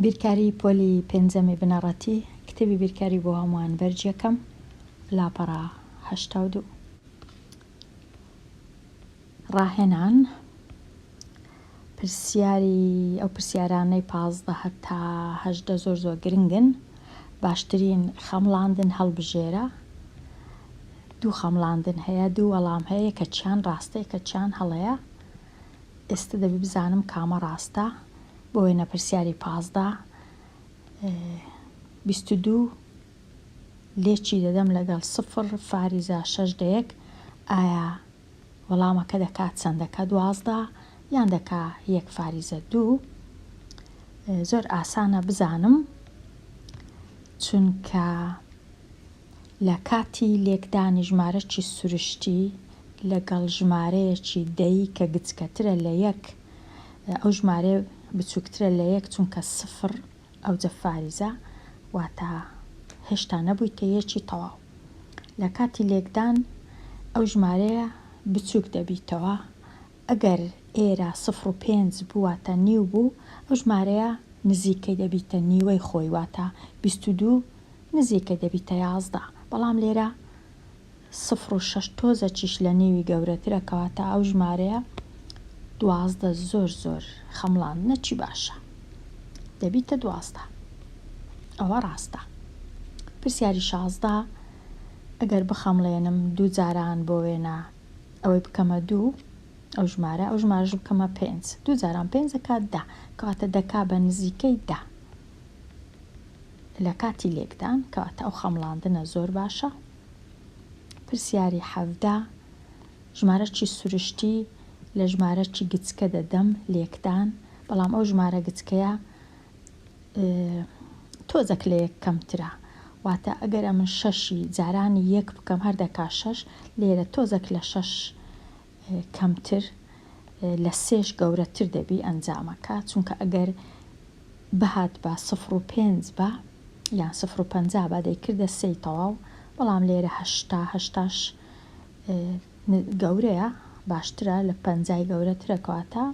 بیرکاری پۆلی پێنجەمی بنەڕەتی کتێبی بیرکاری بۆ هەمووان بەرجەکەم لاپەڕە 82 ڕاهێنان پرسیاری ئەو پرسیارانەی 15 هەتا 18 زۆر گرنگن. باشترین خەمڵاندن هەڵبژێرە. دوو خەمڵاندن هەیە، دوو وەڵام هەیە کە چیان ڕاستەیە کە چیان هەڵەیە. ئێستا دەبی بزانم کامە ڕاستە. بۆ وێنە پرسیاری 15 22 لێکی دەدەم لەگەڵ 0 فاریزە 6 دەیەک. ئایا وەڵامەکە دەکات چەندەکە 12 یان دەکا 1 فاریزە 2؟ زۆر ئاسانە بزانم چونکە لە کاتی لێکدانی ژمارەی سروشتی لەگەڵ ژمارەیەکی دەی کە گچکەترە لە 1 ئەو ژمارە بچووکترە لە 1 چونکە 0 ئەوجە فاریزە واتە هێشتا نەبوویتە یەکی تەواو. لە کاتی لێکدان ئەو ژمارەیە بچووک دەبیتەوە. ئەگەر ئێرە 0 و 5 بوواتە نیو بوو ئەو ژمارەیە نزیکەی دەبیتە نیوەی خۆی واتە 22 نزیکە دەبیتە 11. بەڵام لێرە 0 و 6 تۆزەکیش لە نیوی گەورەترە کەواتە ئەو ژمارەیە 12 زۆر خەمڵاندنەکی باشە دەبیتە 12. ئەوە ڕاستە. پرسیاری 16 ئەگەر بخەمڵێنم دوو جاران بۆ وێنە ئەوەی بکەمە 2 ئەو ژمارەش بکەمە 5 دوو جاران 5 دەکات 10 کەواتە دەکا بە نزیکەی 10 لە کاتی لێکدان کەواتە ئەو خەمڵاندنە زۆر باشە. پرسیاری 17 ژمارەی سروشتی لە ژمارەی گچکە دەدەم لێکدان بەڵام ئەو ژمارە گچکەیە تۆزەک لە 1 کەمترە واتە ئەگەر من 6 جارانی 1 بکەم هەر دەکا 6 لێرە تۆزەک لە 6 کەمتر لە 3 گەورەتر دەبی ئەنجامەکە چونکە ئەگەر بەهات بە 0 و 5 بە یان 0 و 50 بە دەیکردە 3 تەواو بەڵام لێرە 80 گەورەیە باشترە لە 50 گەورەترە کەواتە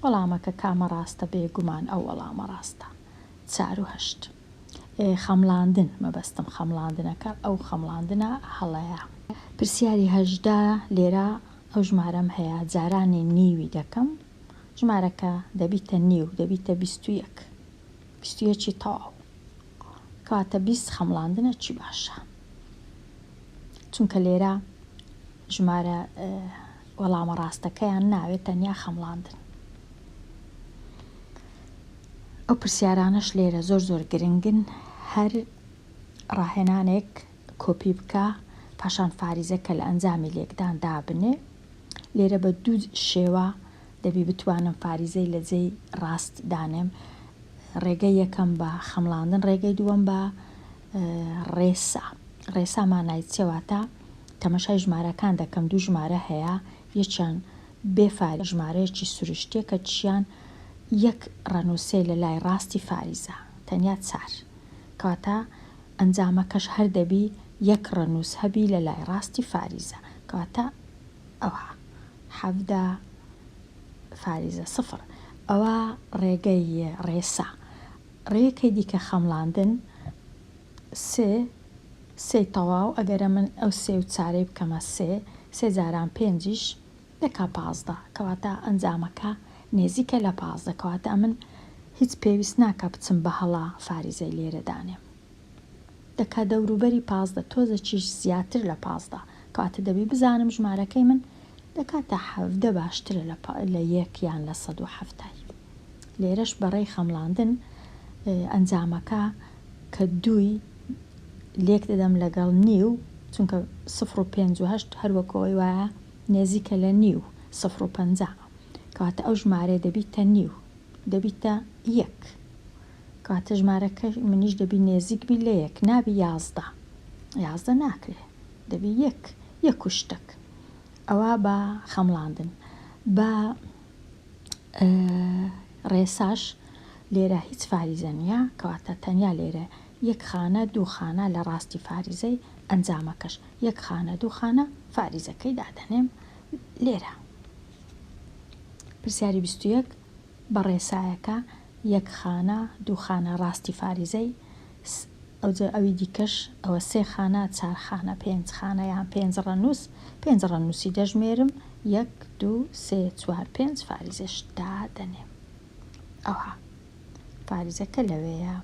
وەڵامەکە کامە ڕاستە بێگومان ئەو وەڵامە ڕاستە 4 و 8. خەمڵاندن مەبەستم خەمڵاندنەکە ئەو خەمڵاندنە هەڵەیە. پرسیاری 18 لێرە ئەو ژمارەم هەیە جارانی نیوی دەکەم ژمارەکە دەبیتە نیو دەبیتە 21 تەواو کەواتە 20 خەمڵاندنە چی باشە چونکە لێرە ژمارە وەڵامە ڕاستەکەیان ناوێت تەنیا خەمڵاندن. ئەو پرسیارانش لێرە زۆر گرنگن. هەر ڕاهێنانێک کۆپی بکە پاشان فاریزەکە لە ئەنجامی لێکدان دابنێ. لێرە بە دوو شێوە دەبی بتوانم فاریزەی لە جێی ڕاست دانێم. ڕێگەی یەکەم بە خەمڵاندن، ڕێگەی دووەم بە ڕێسا مانای چێواتە تەمەشای ژمارەکان دەکەم. دوو ژمارە هەیە یەکیان بێفار ژمارەیەکی سروشتیە کە چیان 1 ڕەنووسێ لە لای ڕاستی فاریزە تەنیا 4 کەواتە ئەنجامەکەش هەر دەبی 1 ڕەنووس هەبی لە لای ڕاستی فاریزە کەواتە ئەوە 17 فاریزە 0. ئەوە ڕێگەی ڕێسا. ڕێگەی دیکە خەمڵاندن سێ تەواو ئەگەرە من ئەو 3 و 4 بکەمە 3 جاران 5 دەکا 15 کەواتە ئەنجامەکە نێزیکە لە 15 کەواتە من هیچ پێویست ناکە بچم بە هەڵا فاریزەی لێرە دانێم دەکا دەوروبەری 15 تۆزەکیش زیاتر لە 15 کەواتە دەبی بزانم ژمارەکەی من دەکاتە 17 باشترە لە 1 یان لە 170. لێرەش بەڕێی خەمڵاندن ئەنجامەکە کە دووی لێک دەدەم لەگەڵ نیو چونکە 0 و 5 و 8 هەروەکەوەی وایە نێزیکە لە نیو 0 و 50 کەواتە ئەو ژمارە دەبیتە نیو دەبیتە 1 کەواتە ژمارەکە منیش دەبی نێزیک بی لە 1 نابی 11 ناکرێ دەبی 1 شتێک. ئەوە بە خەمڵاندن. بە ڕێساش لێرە هیچ فاریزە نییە کەواتە تەنیا لێرە 1 خانە 2 خانە لە ڕاستی فاریزەی ئەنجامەکەش 1 خانە 2 خانە فاریزەکەی دادەنێم لێرە. پرسیاری 21 بە ڕێسایەکە یەک خانە دوو خانە ڕاستی فاریزەی ئەوجا ئەوی دیکەش ئەوە سێ خانە چار خانە پێنج خانە یان پێنج ڕەنووس پێنج ڕەنووسی دەژمێرم 1 2 3 4 5 فاریزەش دادەنێم ئەوها فاریزەکە لەوەیە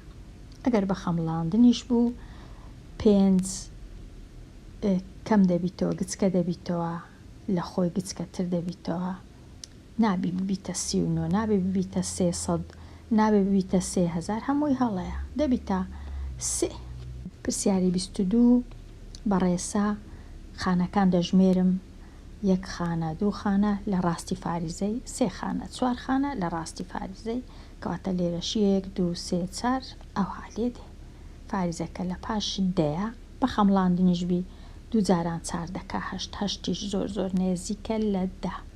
ئەگەر بە خەمڵاندنیش بوو 5 کەم دەبیتەوە گچکە دەبیتەوە لە خۆی گچکەتر دەبیتەوە نابی ببیتە 39 نابێ ببیتە 300 نابێ ببیتە 3000 هەمووی هەڵەیە دەبیتە 3 پرسیاری 22 بەڕێسا خانەکان دەژمێرم 1 خانە دوو خانە لە ڕاستی فاریزەی 3 خانە 4 خانە لە ڕاستی فاریزەی کەواتە لێرەش 1 2 3 4 ئەوها لێدێ فاریزەکە لە پاش دەیە بە خەمڵاندنیش بی دوو جاران 4 دەکا هەشت هەشتیش زۆر نێزیکە لە 10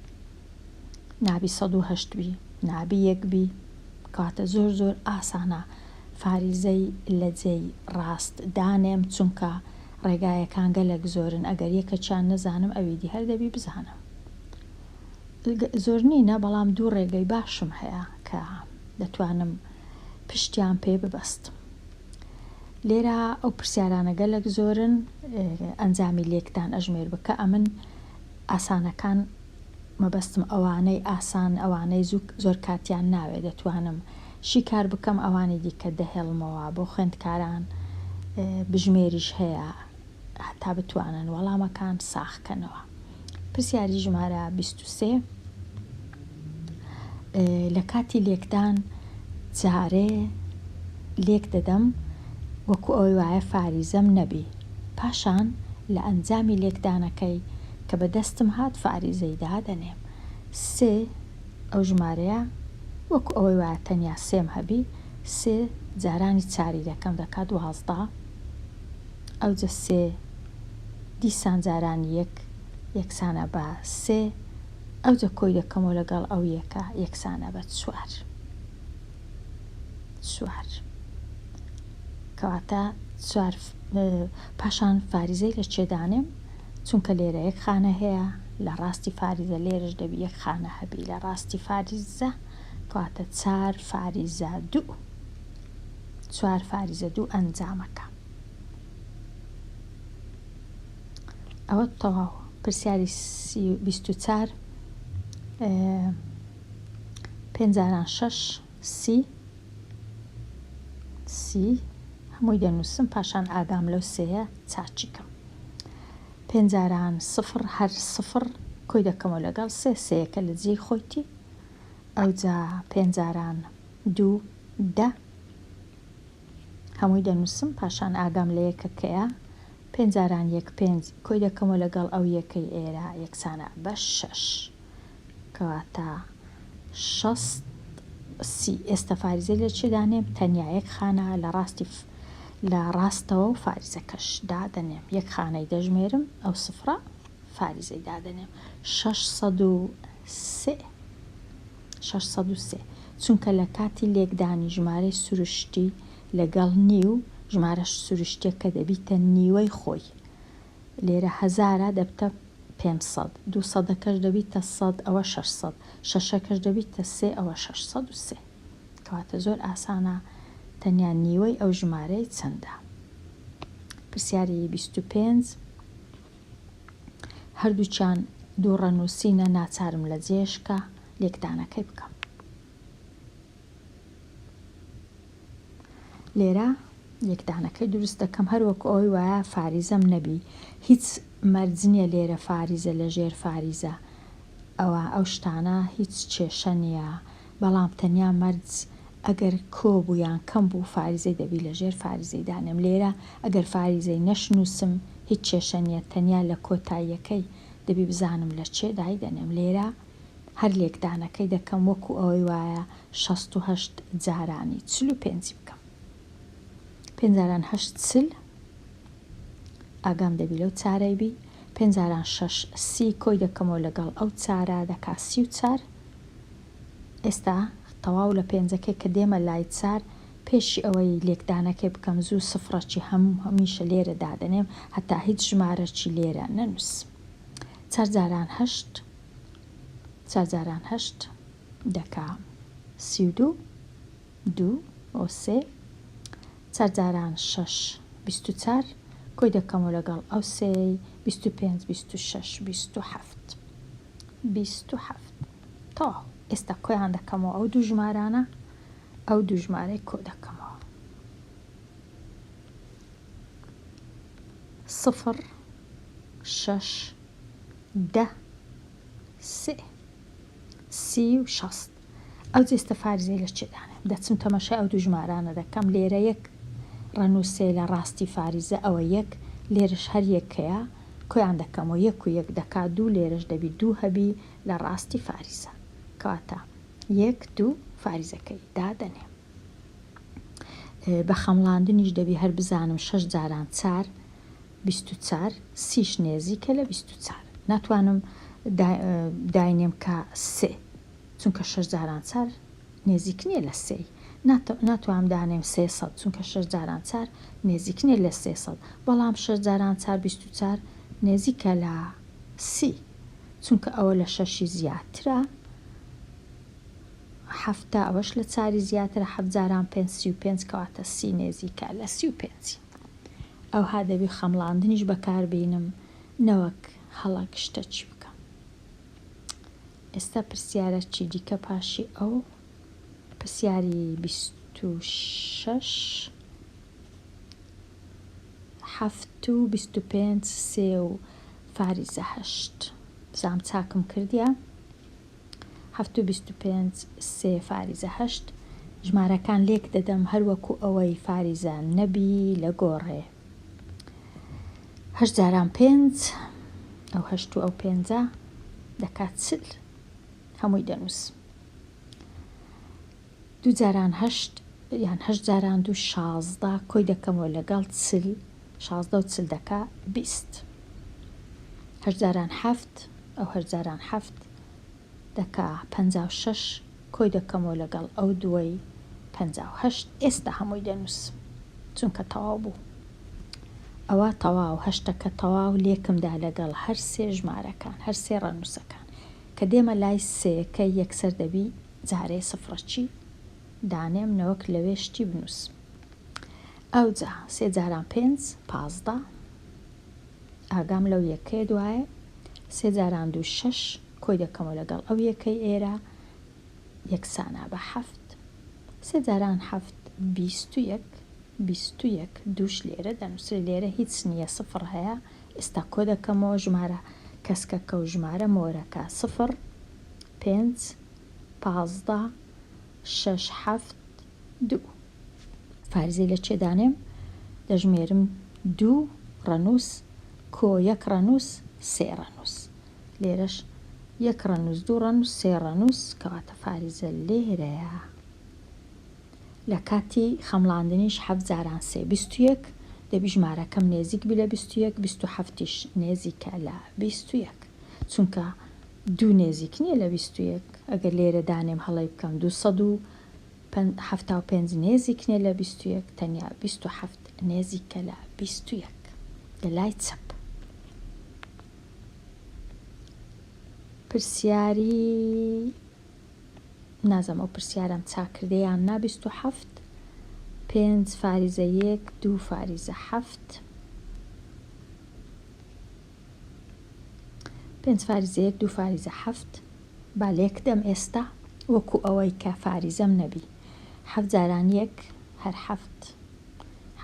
نابی 108 بی نابی 1 بی کەواتە زۆر ئاسانە فاریزەی لە جێی ڕاست دانێم چونکە ڕێگایەکان گەلێک زۆرن ئەگەر یەکەچیان نەزانم ئەویدی هەر دەبی بزانم زۆر نینە بەڵام دوو ڕێگەی باشم هەیە کە دەتوانم پشتیان پێ ببەستم لێرە ئەو پرسیارانە گەلێک زۆرن ئەنجامی لێکدان ئەژمێر بکە ئەمن ئاسانەکان مەبەستم ئەوانەی ئاسان ئەوانەی زۆر کاتیان ناوێ دەتوانم شیکار بکەم ئەوانی دیکە دەهێڵمەوە بۆ خوێندکاران بژمێریش هەیە هەتا بتوانن وەڵامەکان ساخکەنەوە پرسیاری ژمارە 23 لە کاتی لێکدان جارێ لێک دەدەم وەکو ئەوەی وایە فاریزەم نەبی پاشان لە ئەنجامی لێکدانەکەی کە بەدەستم هات فاریزەی دادەنێم 3 ئەو ژمارەیە وەکو ئەوەی وایە تەنیا 3 هەبی 3 جارانی چاری دەکەم دەکات 12 ئەوجە 3 دیسان جارانی یەکسانە بە 3 ئەوجە کۆی دەکەمەوە لەگەڵ ئەو یەکە یەکسانە بە 4 کەواتە 4 پاشان فاریزەی لە چێدانێم چونکە لێرە 1 خانە هەیە لە ڕاستی فاریزە لێرش دەبی 1 خانە هەبی لە ڕاستی فاریزە کەواتە 4 فاریزە 2 4 فاریزە 2 ئەنجامەکە ئەوە تەواو پرسیاری 24 5 6 سی هەمووی دەنووسم پاشان ئاگام لەو سەیە چاچیکەم 5 0 هەر 0 کۆی دەکەمەوە لەگەڵ 3 سەیەکە لە جێی خۆیتی ئەوجا 5 2 10 هەمووی دەنووسم پاشان ئاگام لە یەکەکەیە 5 1 5 کۆی دەکەمەوە لەگەڵ ئەو یەکەی ئێرە یەکسانە بە 6 کەواتە 6 سی ئێستا فاریزەی لە چێدانێم تەنیا 1 خانە لە ڕاستەوە و فاریزەکەش دادەنێم 1 خانەی دەژمێرم ئەو سفرە فاریزەی دادەنێم 603 چونکە لە کاتی لێکدانی ژمارەی سروشتی لەگەڵ نیو ژمارە سروشتیەکە دەبیتە نیوەی خۆی لێرە 1000 دەبتە 500 200ەکەش دەبیتە 100 ئەوە 600 6ەکەش دەبیتە 3 ئەوە 603 کەواتە زۆر ئاسانە تەنیا نیوەی ئەو ژمارەی چەندە پرسیاری 25 هەردووچیان دوو ڕەنووسینە ناچارم لە جێشکە لێکدانەکەی بکەم لێرە یەکدانەکەی دروست دەکەم هەروەکو ئەوەی وایە فاریزەم نەبی هیچ مەرجنیە لێرە فاریزە لە ژێر فاریزە ئەو شتانە هیچ کێشە نییە بەڵام تەنیا مەرج ئەگەر کۆبوو یان کەم بوو فاریزەی دەبی لە ژێر فاریزەی دانێم لێرە ئەگەر فاریزەی نەشنووسم هیچ کێشە نییە تەنیا لە کۆتاییەکەی دەبی بزانم لە چێدای دەنێم لێرە هەر لێکدانەکەی دەکەم وەکو ئەوەی وایە 68 جارانی 45 بکەم 5 8 ئاگام دەبی لەو چارەی بی 5 6 سی کۆی دەکەمەوە لەگەڵ ئەو چارە دەکا 34 ئێستا تەواو لە پێنجەکەی کە دێمە لای چار پێشی ئەوەی لێکدانەکەی بکەم زوو سفرەکی هەمیشە لێرە دادەنێم هەتا هیچ ژمارەکی لێرە نەنووسم 4 8 دەکا 32 2 ئەو 3 4 جاران 6 24 کۆی دەکەمەوە لەگەڵ ئەو 3 25 26 27 تەواو. ئێستا کۆیان دەکەمەوە ئەو دوو ژمارانە ئەو دوو ژمارەی کۆ دەکەمەوە 0 6 10 3 30 و 60 ئەو جێستە فارزەی لە چێدانێ دەچم تەمەشای ئەو دوو ژمارانە دەکەم لێرە یەک ڕەنووسێ لە ڕاستی فاریزە ئەوە یەک لێرش هەر یەکەیە کۆیان دەکەمەوە یەک و یەک دەکات دوو لێرش دەبی دوو هەبی لە ڕاستی فاریزە کەواتە یەک دوو فاریزەکەی دادەنێ بە خەمڵاندنیش دەبی هەر بزانم 6 جاران 4 24 سیش نێزیکە لە 24 ناتوانم داینێم کە سێ چونکە 6 جاران 4 نێزیک نییە لە سێ ناتوانم دانێم 300 چونکە 6 جاران 4 نێزیک نییە لە 300 بەڵام 6 جاران 4 24 نێزیکە لە سی چونکە ئەوە لە 6 زیاترە هەفتە ئەوەش لە 4 زیاترە 7 جاران 5 35 کەواتە سی نێزیکە لە 35 ئەو هادەبی خەمڵاندنیش بەکاربێنم نەوەک هەڵە گشتە چی بکەم. ئێستا پرسیارە چی دیکە پاشی ئەو پرسیاری 26 7 و 25 3 و فاریزە 8 بزام چاکم کردیە 7 و 25 3 فاریزە 8 ژمارەکان لێک دەدەم هەروەکو ئەوەی فاریزە نەبی لە گۆڕێ 8 جاران 5 ئەو 8 و ئەو 5 دەکات چل هەمووی دەنووس 2 جاران 8 یان 8 جاران 2 16 کۆی دەکەمەوە لەگەڵ چل 16 و چل دەکا 20 8 جاران 7 ئەو 8 جاران 7 دەکا 56 کۆی دەکەمەوە لەگەڵ ئەو دووەی 58 ئێستا هەمووی دەنووس چونکە تەواو بوو ئەوە تەواو هەشتەکە تەواو لێکمدا لەگەڵ هەر سێ ژمارەکان هەر سێ ڕەنووسەکان کە دێمە لای سێکە یەکسەر دەبی جارێ سفرەچی دانێم نەوەک لەوێ شتی بنووس ئەو جا 3 جاران 5 15 ئاگام لەو یەکەیە دوایە 3 جاران 2 6 کۆی دەکەمەوە لەگەڵ ئەو یەکەی ئێرە یەکسانە بە 7 3 جاران 7 21 21 دووش لێرە دەنووسێ لێرە هیچ نییە سفر هەیە ئێستا کۆ دەکەمەوە ژمارە کەسکەکە و ژمارە مۆرەکە 0 5 15 6 7 2 فارزەی لە چێدانێم دەژمێرم 2 ڕەنووس کۆ یەک ڕەنووس سێ ڕەنووس لێرەش یەک ڕەنووس 2 ڕەنووس سێ ڕەنووس کەواتە فارزە لێرەیە لە کاتی خەمڵاندنیش 7 جاران 3 21 دەبی ژمارەکەم نێزیک بی لە 21 27ش نێزیکە لە 21 چونکە دوو نێزیک نییە لە 21 ئەگەر لێرە دانێم هەڵی بکەم 275 نێزیک نیە لە 21 تەنیا 27 نێزیکە لە 21 لە لای چەپ پرسیاری نازەم ئەو پرسیارم چاکردەیان نا 27 5 فاریزە 1 2 فاریزە 7 5 فاریزە 1 2 فاریزە 7 با لێک دەم ئێستا وەکو ئەوەی کە فاریزەم نەبی 7 جاران 1 هەر 7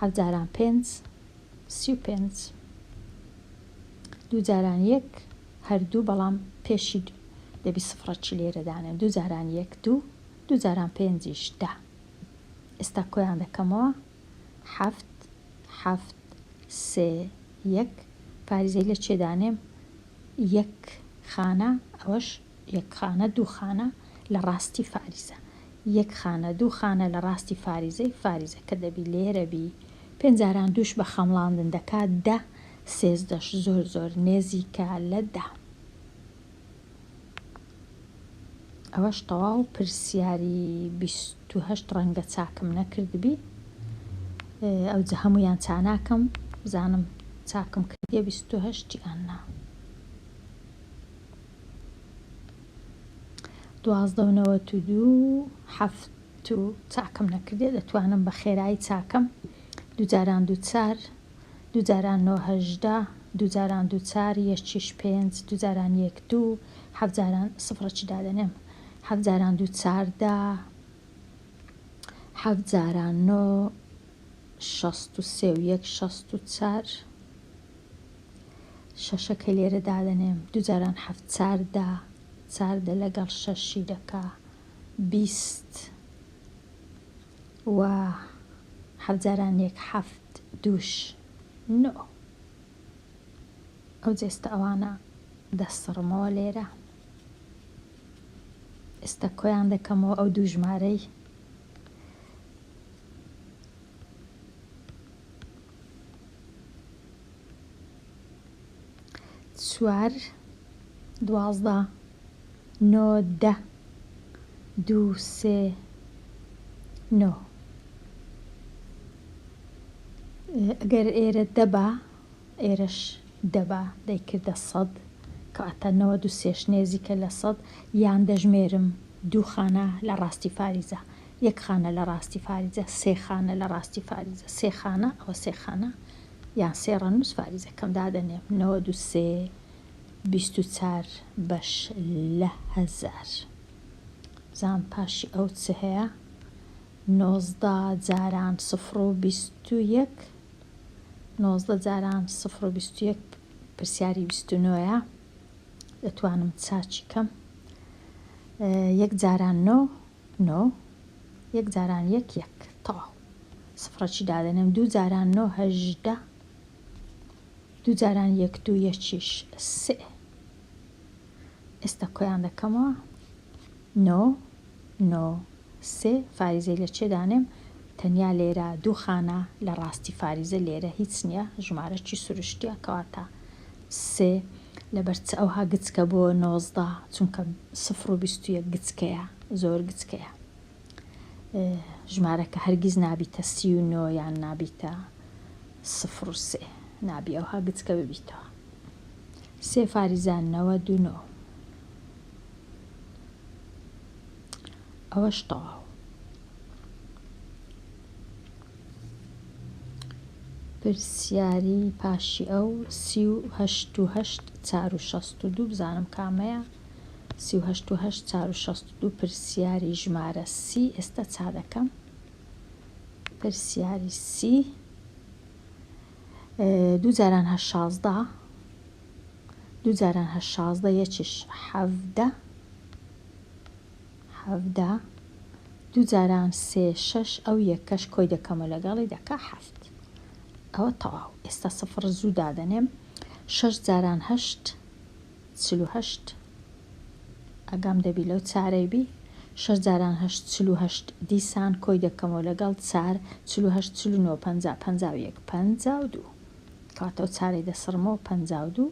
7 جاران 5 35 2 جاران 1 هەردوو بەڵام پێشی دەبی سفرەچی لێرە دانێن 2 جاران 1 2 2 جاران 5 10 ئێستا کۆیان دەکەمەوە 7 7 3 1 فاریزەی لە چێدانێم یەک خانە ئەوەش یەک خانە دوو خانە لە ڕاستی فاریزە یەک خانە دوو خانە لە ڕاستی فاریزەی فاریزەکە دەبی لێرە بی 5 جاران دووش بە خەمڵاندن دەکات 10 13 زۆر زۆر نێزیکە لە 10 ئەوەش تەواو پرسیاری 28 ڕەنگە چاکم نەکردبی ئەو جە هەمویان چاناکەم بزانم چاکم کردیە 28 یاننا 12 و 92 7 و چاکەم نەکردێ دەتوانم بە خێرایی چاکەم 2 2 2 9 18 2 2 4 1 5 2 1 2 7 سفرەکی دادەنێم 7 2 14 7 9 63 و 1 64 شەشەکە لێرە دادەنێم 2 7 14 لەگەڵ 6 دەکا 20 و 7 7 2 9 ئەو جێستە ئەوانە دەسڕمەوە لێرە ئێستا کۆیان دەکەمەوە ئەو دوو ژمارەی چوار 12 9 10 2 3 9 ئەگەر ئێرە دەبا ئێرەش دەبا دەیکردە 100 کەواتە 93 نێزیکە لە 100 یان دەژمێرم 2 خانە لە ڕاستی فاریزە 1 خانە لە ڕاستی فاریزە 3 خانە لە ڕاستی فاریزە 3 خانە ئەوە 3 خانە یان 3 ڕەنووس فاریزەکەم دادەنێم 93 24 بەش لە 1000 زان پاشی ئەو چ هەیە 19 جاران 0 و 21 19 جاران 0 و 21 پرسیاری 29ە دەتوانم چاچی کەم 1 جاران 9 9 1 جاران 1 1 تەواو سفرەکی دادەنێم 2 جاران 9 18 2 جاران 1 2 1 3 ئێستا کۆیان دەکەمەوە 9 9 3 فاریزەی لە چێدانێم تەنیا لێرە 2 خانە لە ڕاستی فاریزە لێرە هیچ نییە ژمارەکی سروشتیە کەواتە 3 لەبەرچ ئەوها گچکە بۆ 19 چونکە 0 و 21 گچکەیە زۆر گچکەیە ژمارەکە هەرگیز نابیتە 39 یان نابیتە 0 و 3 نابی ئەوها گچکە ببیتەوە 3 فاریزانەوە 2 9 ئەوەش تەواو پرسیاری پاشی ئەو 38 4 و 62 بزانم کامەیە 38 4 و 62 پرسیاری ژمارە سی ئێستا چا دەکەم پرسیاری سی 2 جاران 16 2 جاران 16 یەکیش 17 17 2 جاران 3 6 ئەو یەکەش کۆی دەکەمە لەگەڵی دەکا 7 ئەوە تەواو ئێستا سفر زوو دادەنێم 6 جاران 8 48 ئەگام دەبی لەو چارەی بی 6 جاران 8 48 دیسان کۆی دەکەمەوە لەگەڵ 4 48 49 50 51 52 کاتەوە چارەی دەسڕمەوە 52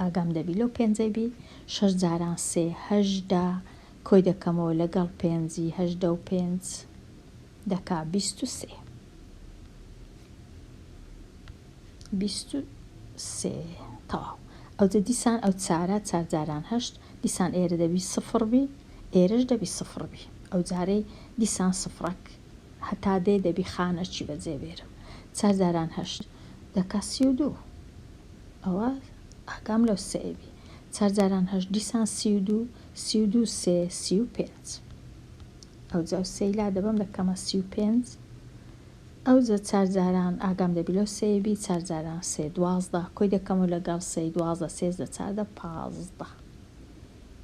ئاگام دەبی لەو پێنجەی بی 6 جاران 3 18 کۆی دەکەمەوە لەگەڵ 5 18 و 5 دەکا 23 23 تەواو ئەوجە دیسان ئەو چارە 4 جاران 8 دیسان ئێرە دەبی 0 بی ئێرەش دەبی 0 بی ئەو جارەی دیسان سفرەک هەتا دێ دەبی خانەکی بەجێ بێرم 4 جاران 8 دەکا 32 ئەوە ئاگام لەو سێبی 4 جاران 8 دیسان 32 32 3 35 ئەوجە ئەو سێی لا دەبم دەکەمە 35 ئەوجە 4 جاران ئاگام دەبی لەو سێبی 4 جاران 3 12 کۆی دەکەمەوە لەگەڵ 3 12 13 14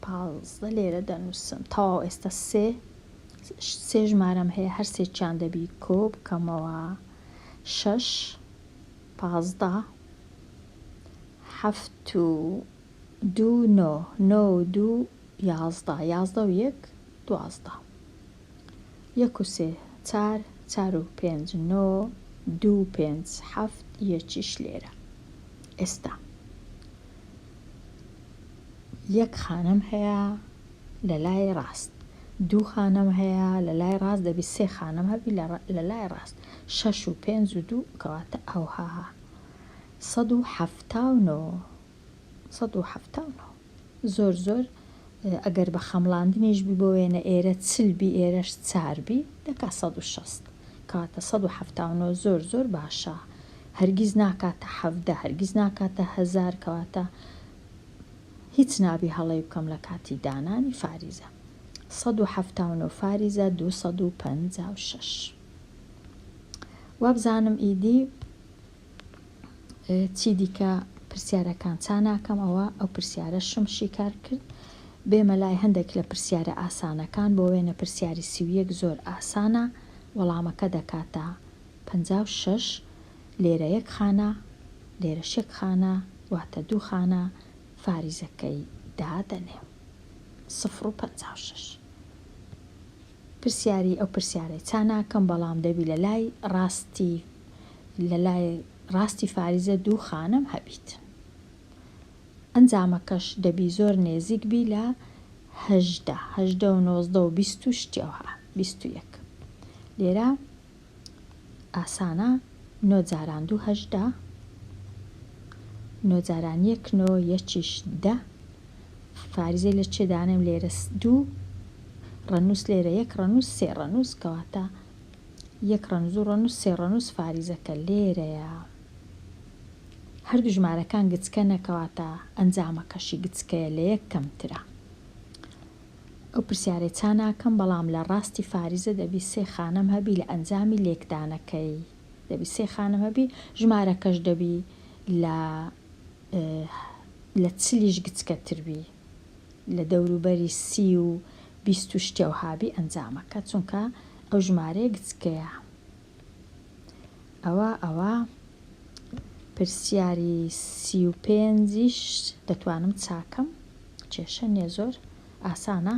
15 لێرە دەنووسم تەواو ئێستا سێ ژمارەم هەیە هەر سێکیان دەبی کۆ بکەمەوە 6 15 7 و 2 9 9 و 2 11 11 و 1 12 1 و 3 4 4 و 5 9 2 5 7 یەکیش لێرە ئێستا یەک خانەم هەیە لە لای ڕاست 2 خانەم هەیە لە لای ڕاست دەبی 3 خانەم هەبی لە لای ڕاست 6 و 5 و 2 کەواتە ئەوها 179 179 زۆر ئەگەر بە خەمڵاندنیش بی بۆ وێنە ئێرە چلبی ئێرەش چاربی دەکا 160 کاتە 179 زۆر باشە هەرگیز ناکاتە 70 هەرگیز ناکاتە 1000 کەواتە هیچ نابی هەڵەی بکەم لە کاتی دانانی فاریزە 179 فاریزە 256 وابزانم ئیدی چی دیکە پرسیارەکان چا ناکەم ئەوە ئەو پرسیارە شمشی کار کرد بێمە لای هەندێک لە پرسیارە ئاسانەکان بۆ وێنە پرسیاری 31 زۆر ئاسانە وەڵامەکە دەکاتە 56 لێرە 1 خانە لێرە 1 خانە واتە 2 خانە فاریزەکەی دادەنێ 0.56 پرسیاری ئەو پرسیارەی چا ناکەم بەڵام دەبی لە لای ڕاستی فاریزە 2 خانم هەبیت ئەنجامەکەش دەبی زۆر نێزیک بی لە 18 و 19 و 20 شتیەوە 21 لێرە ئاسانە 9 جاران 2 18 9 جاران 1 9 یەکیش 10 فاریزەی لە چێدانم لێرە 2 ڕەنووس لێرە 1 ڕەنووس 3 ڕەنووس کەواتە 1 ڕەنووس 2 ڕەنووس 3 ڕەنووس فاریزەکە لێرەیە هەردوو ژمارەکان گچکە نەکەواتە ئەنجامەکەشی گچکەیە لە 1 کەمترە ئەو پرسیارەی چا ناکەم بەڵام لە ڕاستی فاریزە دەبی 3 خانم هەبی لە ئەنجامی لێکدانەکەی دەبی 3 خانم هەبی ژمارەکەش دەبی لە چلیش گچکەتربی لە دەوروبەری 30 و 20 شتێ و هابی ئەنجامەکە چونکە ئەو ژمارەیە گچکەیە ئەوە پرسیاری 35ش دەتوانم چاکەم کێشە نیە زۆر ئاسانە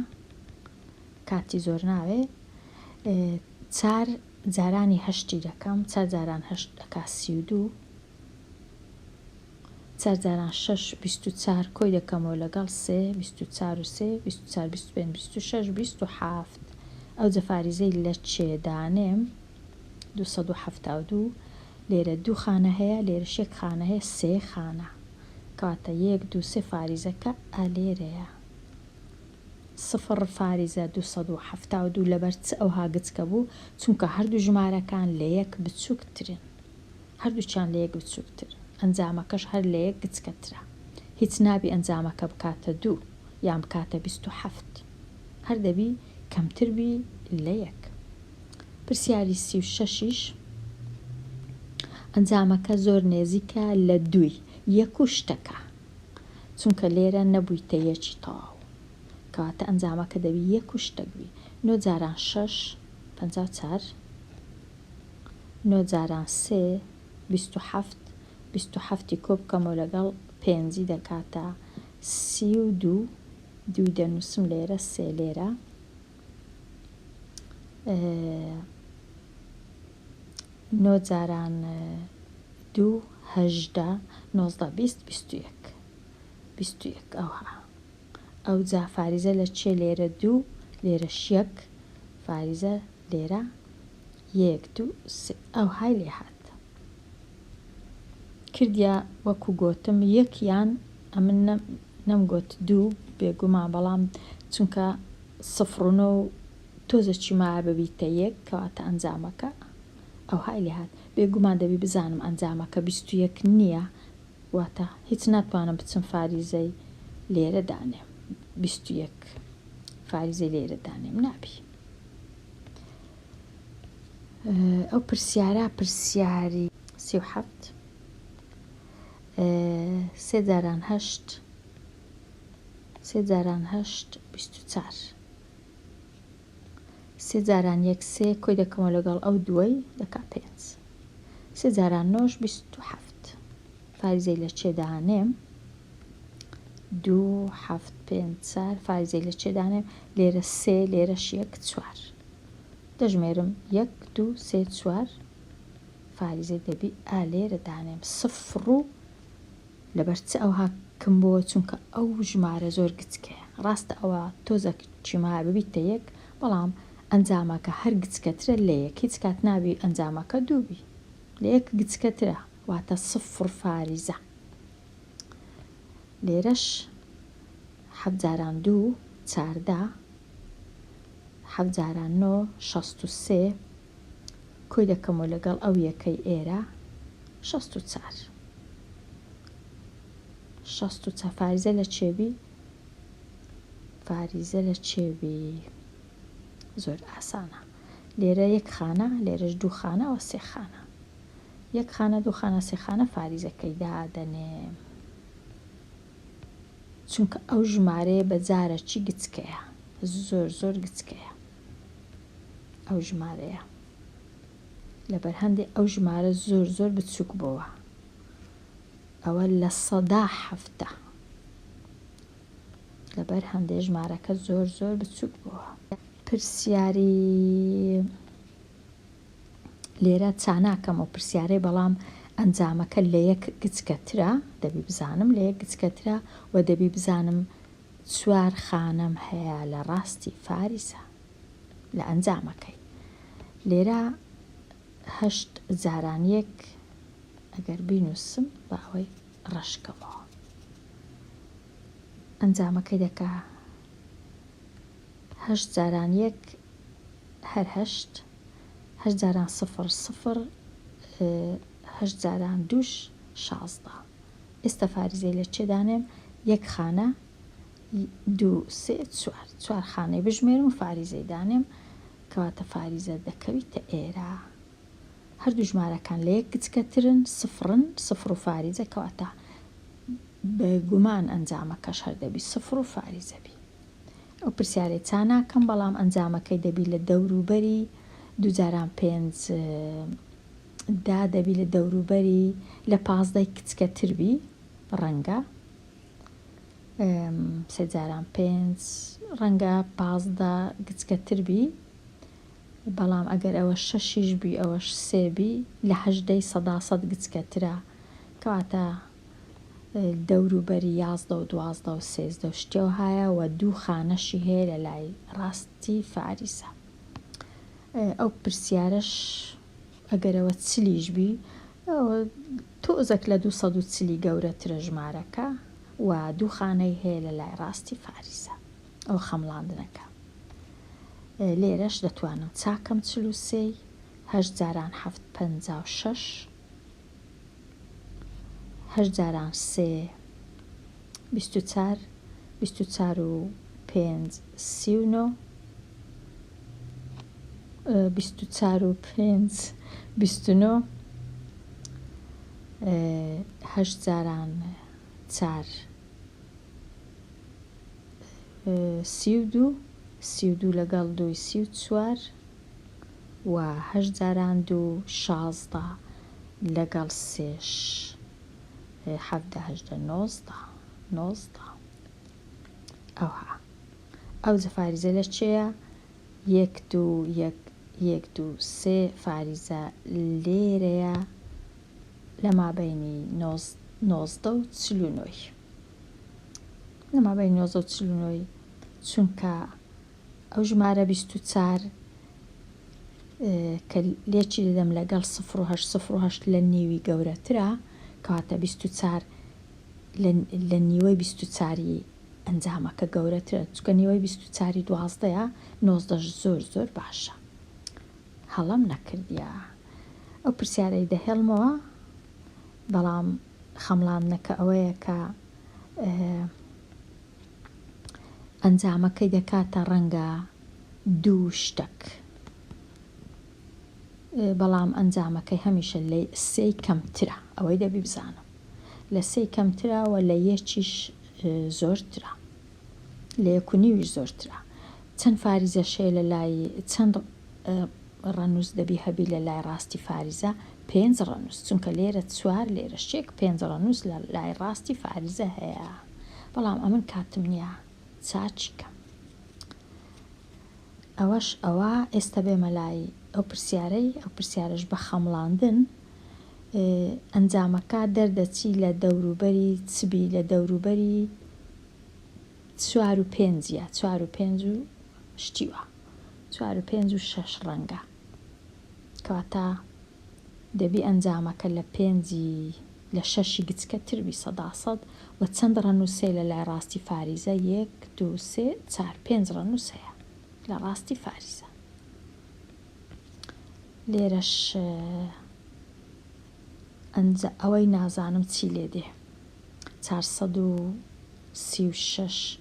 کاتی زۆر ناوێ 4 جارانی هەشتی دەکەم 4 جاران هەشت دەکا 32 4 جاران 6 24 کۆی دەکەمەوە لەگەڵ 3 24 و 3 24 25 26 27 ئەو جەفاریزەی لە چێدانێم 272 لێرە 2 خانە هەیە لێرە 1 خانە هەیە 3 خانە کاتە 1 2 3 فاریزەکە ئالێرەیە 0 فاریزە 272 لەبەر چ ئەوها گچکە بوو چونکە هەردوو ژمارەکان لە 1 بچووکترن هەردووچیان لە 1 بچووکتر ئەنجامەکەش هەر لە 1 گچکەترە هیچ نابی ئەنجامەکە بکاتە 2 یان بکاتە 27 هەر دەبی کەمتربی لە 1 پرسیاری 36ش ئەنجامەکە زۆر نێزیکە لە 2 1 شتەکە چونکە لێرە نەبوویتە 1 تەواو کەواتە ئەنجامەکە دەبی 1 شتەکبی 9 جاران 6 54 9 جاران 3 27 27 کۆ بکەمەوە لەگەڵ 5 دەکاتە 32 دوو دەنووسم لێرە 3 لێرە 9 جاران 2 18 19 20 21 21 ئەوها ئەو جا فاریزە لە چێ لێرە 2 لێرە 1 فاریزە لێرە 1 2 3 ئەوهای لێ هات کردیا وەکو گۆتم 1 یان ئەمن نەمگوت 2 بێگومان بەڵام چونکە 0 تۆزەکی مایە ببیتە 1 کەواتە ئەنجامەکە ئەوهای لێ هات بێگومان دەبی بزانم ئەنجامەکە 21 نییە واتە هیچ ناتوانم بچم فاریزەی لێرە دانێم 21 فاریزەی لێرە دانێم نابی ئەو پرسیارە پرسیاری 37 3 جاران 8 3 جاران 8 24 3 جاران 1 3 کۆی دەکەمەوە لەگەڵ ئەو دووەی دەکا 5 3 جاران 9 27 فاریزەی لە چێدانێم 2 7 5 4 فاریزەی لە چێدانێم لێرە 3 لێرەش 1 4 دەژمێرم 1 2 3 4 فاریزەی دەبی ئالێرە دانێم 0 لەبەر چ ئەوها کەم بووە چونکە ئەو ژمارە زۆر گچکەیە ڕاستە ئەوە تۆزەکی مایە ببیتە 1 بەڵام ئەنجامەکە هەر گچکەترە لە 1 هیچ کات نابی ئەنجامەکە 2 بی لە 1 گچکەترە واتە 0 فاریزە لێرەش 7 جاران 2 چاردا 1963 کۆی دەکەمەوە لەگەڵ ئەو یەکەی ئێرە 64 فاریزە لە چێبی فاریزە لە چێبی زۆر ئاسانە لێرە یەک خانە لێرەش دوو خانەوە سێ خانە یەک خانە دوو خانە سێ خانە فاریزەکەی دادەنێ چونکە ئەو ژمارەیە بەجارێکی گچکەیە زۆر گچکەیە ئەو ژمارەیە لەبەر هەندێک ئەو ژمارە زۆر بچووک بووە ئەوە لە 170 لەبەر هەندێک ژمارەکە زۆر بچووک بووە پرسیاری لێرە چاناکەم و پرسیارەی بەڵام ئەنجامەکە لە یەک گچکەترە دەبی بزانم لە یەک گچکەترە و دەبی بزانم 4 خانەم هەیە لە ڕاستی فاریزە لە ئەنجامەکەی لێرە 8 جاران یەک ئەگەر بینووسم بە ئەوەی ڕەشکەمەوە ئەنجامەکەی دەکا 8 جاران یەک هەر 8 جاران 0 8 جاران دووش 16 ئێستا فاریزەی لە چێدانێم یەک خانە 2 3 4 خانەی بژمێرم و فاریزەی دانێم کەواتە فاریزە دەکەویتە ئێرە هەردوو ژمارەکان لە یەک گچکەترن سفر و فاریزە کەواتە بەگومان ئەنجامەکەش هەر دەبی سفر و فاریزە بی ئەو پرسیارەی چاناکەم بەڵام ئەنجامەکەی دەبی لە دەوروبەری 2 جاران 5 دا دەبی لە دەوروبەری لە 15 کچکەتر بی ڕەنگە 3 جاران 5 ڕەنگە 15 گچکەتر بی بەڵام ئەگەر ئەوە 6 بی ئەوەش 3 بی لە 8 100 گچکەترە کەواتە دەوروبەری 11 و 12 و 13 شتێو هەیە و دوو خانەشی هەیە لە لای ڕاستی فاریزە ئەو پرسیارەش ئەگەرەوە چلیش بی تۆزێک لە 240 گەورەترە ژمارەکە و دوو خانەی هەیە لە لای ڕاستی فاریزە ئەو خەمڵاندنەکە لێرەش دەتوانم چاکەم 43 8 جاران 7 56 8 جاران 3 24 24 و 5 39 24 و 5 29 8 جاران 4 32 32 لەگەڵ 2 34 و 8 جاران 2 16 لەگەڵ 3 17 18 19 ئەوها ئەو فاریزە لە چێە 1 2 1 2 3 فاریزە لێرەیە لە مابەینی 19 و 49 لە مابەینی 19 و 49 چونکە ئەو ژمارە 24 کە لێکی دەدەم لەگەڵ 0 لە نێوی گەورەترە کەواتە 24 لە نیوەی 24 ئەنجامەکە گەورەترە چونکە نیوەی 24 12ە 19 زۆر باشە هەڵم نەکردیە ئەو پرسیارەی دەهێڵمەوە بەڵام خەمڵاندنەکە ئەوەیە کە ئەنجامەکەی دەکاتە ڕەنگە دوو شتێک بەڵام ئەنجامەکەی هەمیشە لە 3 کەمترە ئەوەی دەبی بزانم لە 3 کەمترەوە لە یەکیش زۆرترە لە 1.5 زۆرترە چەند فاریزەشەیە لە لای چەند ڕەنووس دەبی هەبی لە لای ڕاستی فاریزە 5 ڕەنووس چونکە لێرە 4 لێرە شێک 5 ڕەنووس لە لای ڕاستی فاریزە هەیە بەڵام ئەمن کاتم نییە چاچیکەم ئەوەش ئەوە ئێستا بێمە لای ئەو پرسیارەش بە خەمڵاندن ئەنجامەکە دەردەچی لە دەوروبەری چبی لە دەوروبەری 4 و 5 4 و 5 و شتیوە 4 و 5 و 6 ڕەنگە کەواتە دەبی ئەنجامەکە لە 5 لە 6 گچکە تربی 100 و چەند ڕەنووسێ لە لای ڕاستی فاریزە 1 2 3 4 5 ڕەنووس هەیە لە ڕاستی فاریزە. لێرەش ئەوەی نازانم چی لێ دێ 436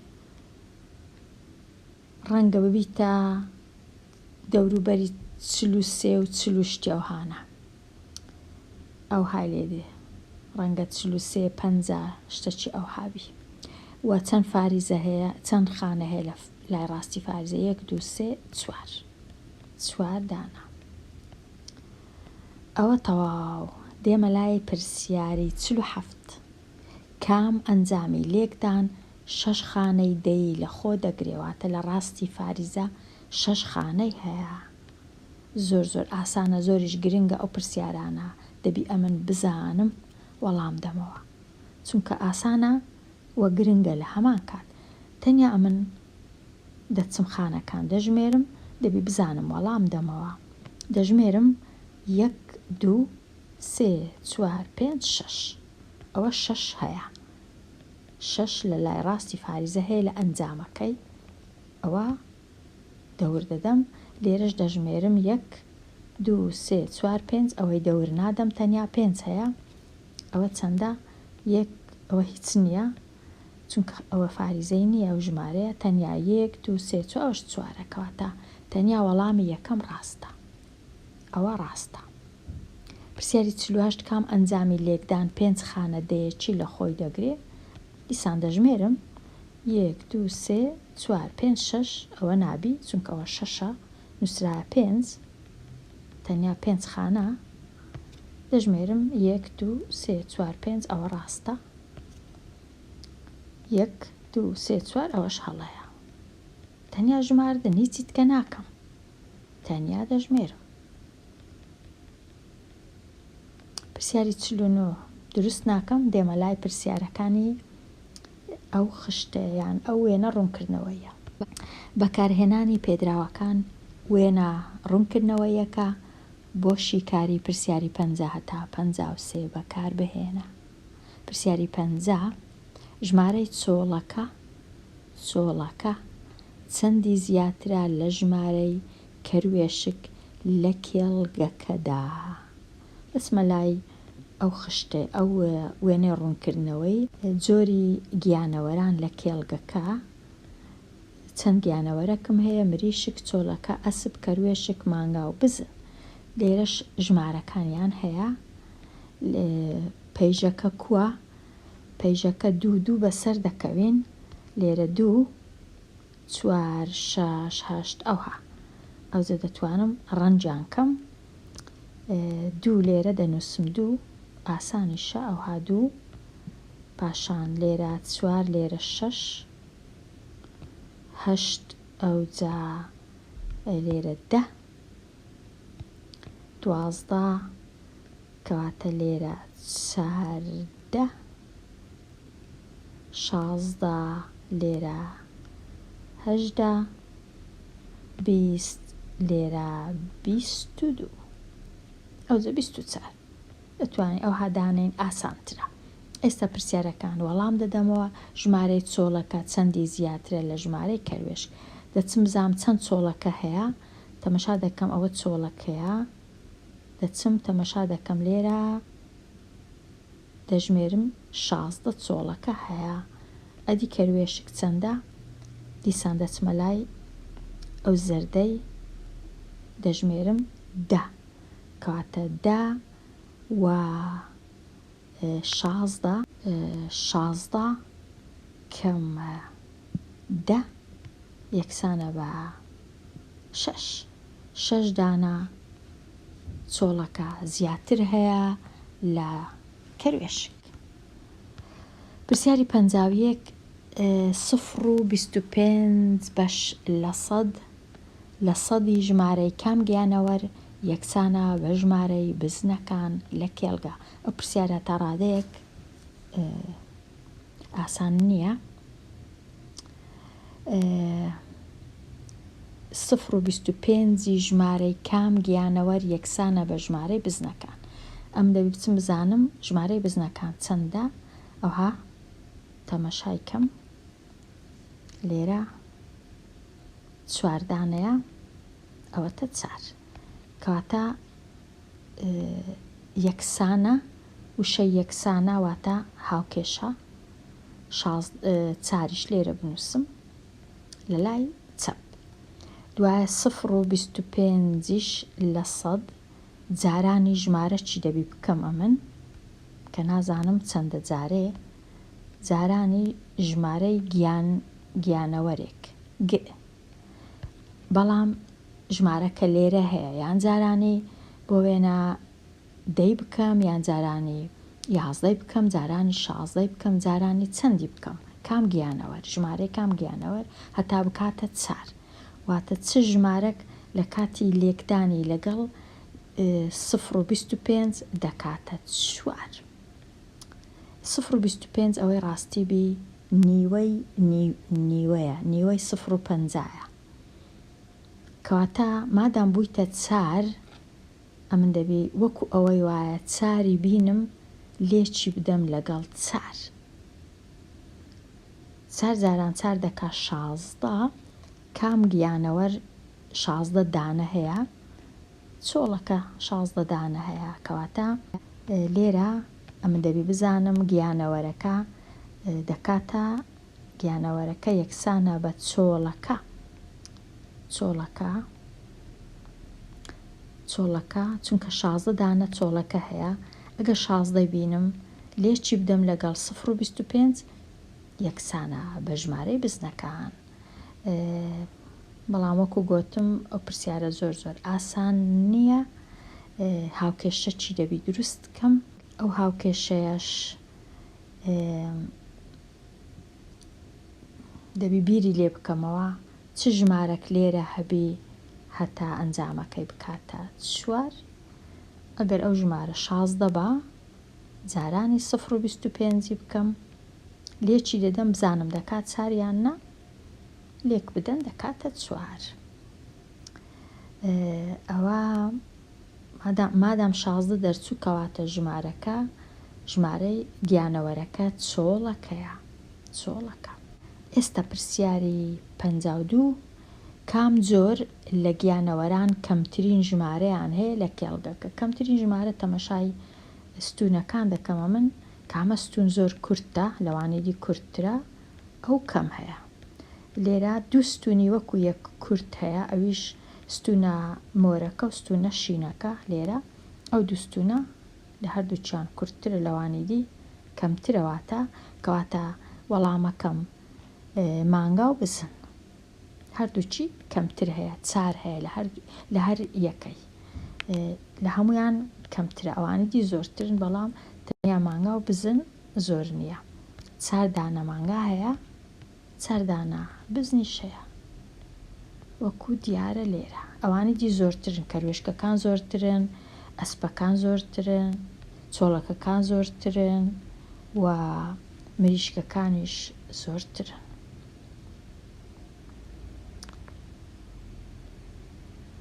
ڕەنگە ببیتە دەوروبەری 43 و 40 ئەوهانە ئەو های لێ دێ ڕەنگە 43 50 شتەکی ئەو هابی و چەند فاریزە هەیە چەند خانە هەیە لە لای ڕاستی فاریزە 1 2 3 4 دانا. ئەوە تەواو دێمە لای پرسیاری 47 کام ئەنجامی لێکدان 6 خانەی دەی لە خۆ دەگرێواتە لە ڕاستی فاریزە 6 خانەی هەیە. زۆر ئاسانە زۆریش گرنگە ئەو پرسیارانە دەبی ئەمن بزانم وەڵام دەمەوە چونکە ئاسانە وە گرنگە لە هەمان کات تەنیا ئەمن دەچم خانەکان دەژمێرم دەبی بزانم وەڵام دەمەوە دەژمێرم 1 2 3 4 5 6 ئەوە 6 هەیە 6 لە لای ڕاستی فاریزە هەیە لە ئەنجامەکەی ئەوە دەور دەدەم لێرەش دەژمێرم 1 2 3 4 5 ئەوەی دەور نادەم تەنیا 5 هەیە ئەوە چەندە 1 ئەوە هیچ نییە چونکە ئەوە فاریزەی نییە ئەو ژمارەیە تەنیا 1 2 3 4 ئەوش 4 کەواتە تەنیا وەڵامی یەکەم ڕاستە ئەوە ڕاستە. پرسیاری 48 کام ئەنجامی لێکدان 5 خانە دەیەکی لە خۆی دەگرێت دیسان دەژمێرم 1 2 3 4 5 6 ئەوە نابی چونکە ئەوە 6 نووسرا 5 تەنیا 5 خانە دەژمێرم 1 2 3 4 5 ئەوە ڕاستە 1 2 3 4 ئەوەش هەڵەیە تەنیا ژماردن هیچی تکە ناکەم تەنیا دەژمێرم. پرسیاری 49 دروست ناکەم دێمە لای پرسیارەکانی ئەو خشتەیان ئەو وێنە ڕوونکردنەوەیە. بەکارهێنانی پێدراوەکان وێنە ڕوونکردنەوەیەکە بۆ شیکاری پرسیاری 50 تا 53 بەکار بهێنە. پرسیاری 50 ژمارەی چۆڵەکە چەندی زیاترە لە ژمارەی کەروێشک لە کێڵگەکەدا. دەچمە لای ئەو خشتێ ئەو وێنەی ڕوونکردنەوەی جۆری گیانەوەران لە کێڵگەکە چەند گیانەوەرەکم هەیە مریشک چۆڵەکە ئەسب کەروێشک مانگا و بزن لێرەش ژمارەکانیان هەیە پەیژەکە کووە پەیژەکە 2 بەسەر دەکەوین لێرە 2 4 6 8 ئەوها ئەوجە دەتوانم ڕەنجان کەم 2 لێرە دەنووسم 2 ئاسانیشە ئەوها 2 پاشان لێرە 4 لێرە 6 8 ئەوجا لێرە 10 12 کەواتە لێرە 14 16 لێرە 18 20 لێرە 22 ئەوجە 24 دەتوانین ئەو هادانین ئاسانترە. ئێستا پرسیارەکان وەڵام دەدەمەوە ژمارەی چۆڵەکە چەندی زیاترە لە ژمارەی کەروێشک دەچم بزانم چەند چۆڵەکە هەیە تەمەشا دەکەم ئەوە چۆڵەکەیە دەچم تەمەشا دەکەم لێرە دەژمێرم 16 چۆڵەکە هەیە ئەدی کەروێشک چەندە دیسان دەچمە لای ئەو زەردەی دەژمێرم 10 کەواتە 10 و 16 کەم 10 یەکسانە بە 6 دانە چۆڵەکە زیاتر هەیە لە کەروێشک. پرسیاری 51 0.25 بەش لە سەدی ژمارەی کام گیانەوەر یەکسانە بە ژمارەی بزنەکان لە کێڵگە. ئەو پرسیارە تا ڕادەیەک ئاسان نییە 0.25 ژمارەی کام گیانەوەر یەکسانە بە ژمارەی بزنەکان ئەم دەبی بچم بزانم ژمارەی بزنەکان چەندە. ئەوها تەمەشای کەم لێرە 4 دانەیە، ئەوەتە 4 کەواتە یەکسانە، وشەی یەکسانە واتە هاوکێشە. 4ش لێرە بنووسم لە لای چەپ. دوایە 0.25ش لە 100 جارانی ژمارە چی دەبی بکەم ئەمن کە نازانم چەندە جارێ، جارانی ژمارەی گیانەوەرێک بەڵام ژمارەکە لێرە هەیە، یان جارانی بۆ وێنە 10 بکەم، یان جارانی 11 بکەم، جارانی 16 بکەم، جارانی چەندی بکەم، کام گیانەوەر ژمارەی کام گیانەوەر هەتا بکاتە 4 واتە چ ژمارەك لە کاتی لێکدانی لەگەڵ 0.25 دەکاتە 4. 0.25 ئەوەی ڕاستی بی نیوەیە، نیوەی 0.50ە. کەواتە مادام بوویتە 4 ئەمن دەبی وەکو ئەوەی وایە 4 بینم لێکی بدەم لەگەڵ 4. 4 جاران 4 دەکا 16، کام گیانەوەر 16 دانە هەیە، چۆڵەکە 16 دانە هەیە. کەواتە لێرە ئەمن دەبی بزانم گیانەوەرەکە دەکاتە گیانەوەرەکە یەکسانە بە چۆڵەکە. چۆڵەکە چونکە 16 دانە چۆڵەکە هەیە، ئەگە 16 بینم لێکی بدەم لەگەڵ 0.25 یەکسانە بە ژمارەی بزنەکان. بەڵام وەکو گوتم ئەو پرسیارە زۆر ئاسان نییە. هاوکێشە چی دەبی دروست بکەم، ئەو هاوکێشەیەش دەبی بیری لێ بکەمەوە چ ژمارەك لێرە هەبی هەتا ئەنجامەکەی بکاتە 4. ئەگەر ئەو ژمارە 16 بە جارانی 0.25 بکەم لێکی دەدەم بزانم دەکات 4 یان نا، لێک بدەن دەکاتە 4. ئەوە مادام 16 دەرچوو کەواتە ژمارەکە ژمارەی گیانەوەرەکە چۆڵەکەیە. ئێستا پرسیاری 52 کام جۆر لە گیانەوەران کەمترین ژمارەیان هەیە لە کێڵگەکە. کەمترین ژمارە تەمەشای ستونەکان دەکەمە من کامە ستون زۆر کورتە، لەوانەیەی کورتترە ئەو کەم هەیە. لێرە 2 ستونی وەکو یەک کورت هەیە، ئەویش ستونە مۆرەکە و ستونە شینەکە. لێرە ئەو 2 ستونە لە هەردووچیان کورتترە، لەوانەیەی کەمترەواتە کەواتە وەڵامەکەم مانگا و بزن هەردووچی کەمتر هەیە، 4 هەیە لە هەر یەکەی، لە هەمویان کەمترە، ئەوانەی زۆرترن بەڵام تەنیا مانگا و بزن زۆر نییە. 4 دانە مانگا هەیە، 4 دانە بزنیش هەیە وەکو دیارە. لێرە ئەوانەی زۆرترن، کەروێشکەکان زۆرترن، ئەسپەکان زۆرترن، چۆڵەکەکان زۆرترن و مریشکەکانیش زۆرترن.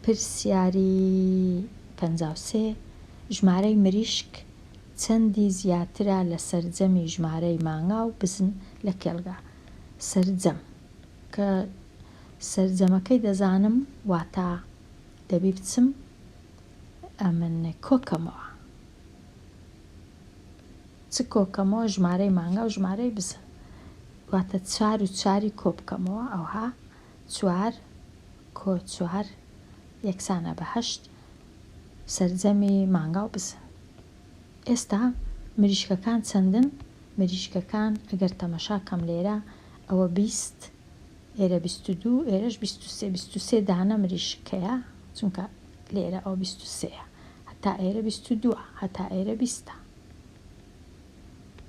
پرسیاری 53 ژمارەی مریشک چەندی زیاترە لە سەرجەمی ژمارەی مانگا و بزن لە کێڵگا. سەرجەم کە سەرجەمەکەی دەزانم واتە دەبی بچم ئەمن کۆکەمەوە. چ کۆکەمەوە؟ ژمارەی مانگا و ژمارەی بزن، واتە 4 و 4 کۆ بکەمەوە، ئەوها 4 کۆ 4 یەکسانە بە 8 سەرجەمی مانگا و بزن. ئێستا مریشکەکان چەندن؟ مریشکەکان ئەگەر تەمەشاکەم لێرە ئەوە 20، ئێرە 22، ئێرەش 23 دانە مریشکەیە، چونکە لێرە ئەو 23ە، هەتا ئێرە 22، هەتا ئێرە 20.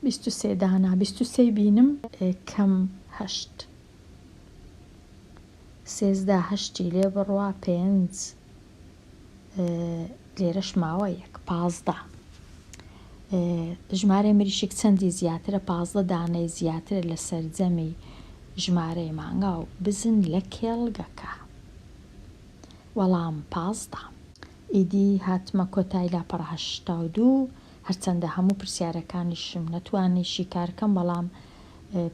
23 دانا، 23 بینم کەم 8، 13 هەشتی لێ بڕوا 5، لێرەش ماوە 15. ژمارەی مریشک چەندی زیاترە؟ 15 دانەی زیاترە لە سەرجەمی ژمارەی مانگا و بزن لە کێڵگەکە. وەڵام 15. ئیدی هاتمە کۆتای لاپەڕە 82 هەرچەندە هەموو پرسیارەکانیشم نەتوانی شیکارکەم بەڵام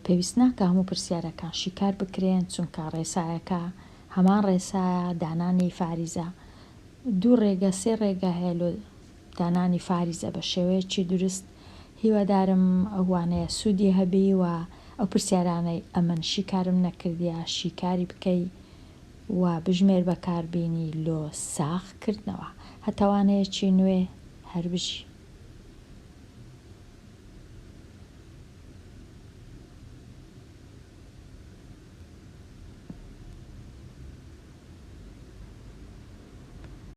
پێویست ناکە هەموو پرسیارەکان شیکار بکرێن چونکە ڕێسایەکە هەمان ڕێسایە دانانی فاریزە 2 ڕێگە 3 ڕێگە هەیە لە دانانی فاریزە بە شێوەیەکی دروست هیوادارم ئەوانەیە سوودی هەبی و ئەو پرسیارانەی ئەمن شیکارم نەکردیە شیکاری بکەی و بژمێر بەکاربیێنی لۆ ساغکردنەوە هەتاوانەیەکی نوێ هەر بژی.